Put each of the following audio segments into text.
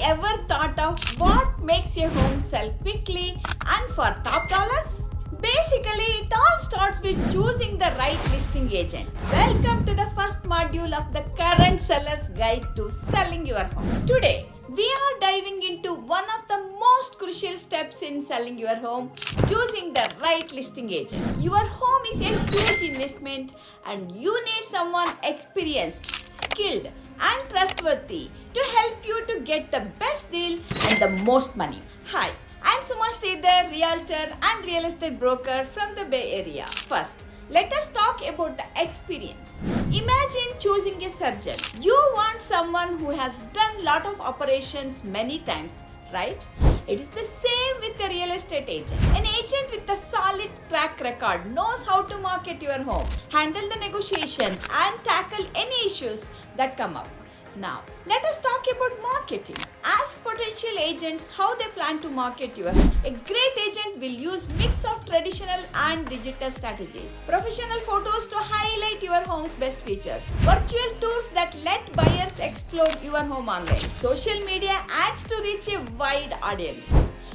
ever thought of what makes a home sell quickly and for top dollars? Basically, it all starts with choosing the right listing agent. Welcome to the first module of the current seller's guide to selling your home. Today, we are diving into one of the most crucial steps in selling your home, choosing the right listing agent. Your home is a huge investment and you need someone experienced, skilled, and trustworthy to help you to get the best deal and the most money. Hi, I'm Suma Sridhar, realtor and real estate broker from the Bay Area. First, let us talk about the experience. Imagine choosing a surgeon. You want someone who has done lot of operations many times, right? It is the same with a real estate agent. An agent with a solid track record knows how to market your home, handle the negotiations, and tackle any issues that come up. Now, let us talk about marketing. Ask potential agents how they plan to market your home. A great agent will use mix of traditional and digital strategies. Professional photos to highlight your home's best features. Virtual tours that let buyers explore your home online. Social media ads to reach a wide audience.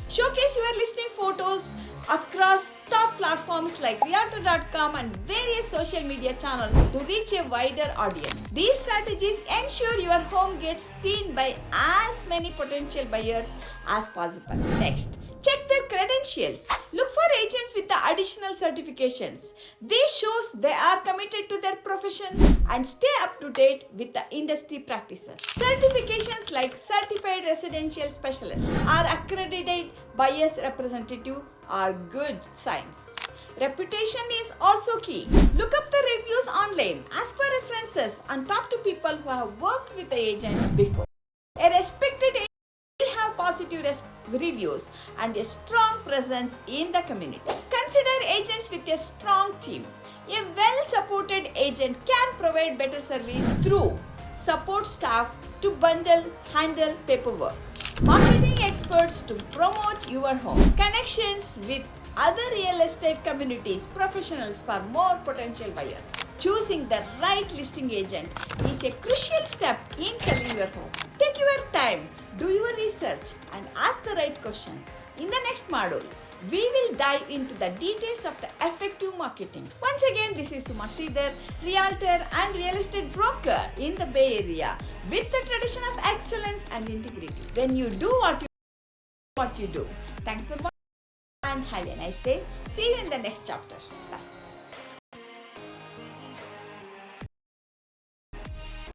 Showcase your listing photos across top platforms like Realtor.com and various social media channels to reach a wider audience. These strategies ensure your home gets seen by as many potential buyers as possible. Next, check their credentials. Look for agents with the additional certifications. This shows they are committed to their profession and stay up to date with the industry practices. Certifications like Certified Residential Specialist or Accredited Buyers Representative are good signs. Reputation is also key. Look up the reviews online, ask for references, and talk to people who have worked with the agent before. A respected agent will have positive reviews and a strong presence in the community. Consider agents with a strong team. A well-supported agent can provide better service through support staff to handle paperwork, marketing experts to promote your home, connections with other real estate communities, professionals for more potential buyers. Choosing the right listing agent is a crucial step in selling your home. Take your time, do your research, and ask the right questions. In the next module, we will dive into the details of the effective marketing. Once again, this is Suma Sridhar, realtor and real estate broker in the Bay Area with the tradition of excellence and integrity. When you do what you do. Thanks for watching and have a nice day. See you in the next chapter. Bye.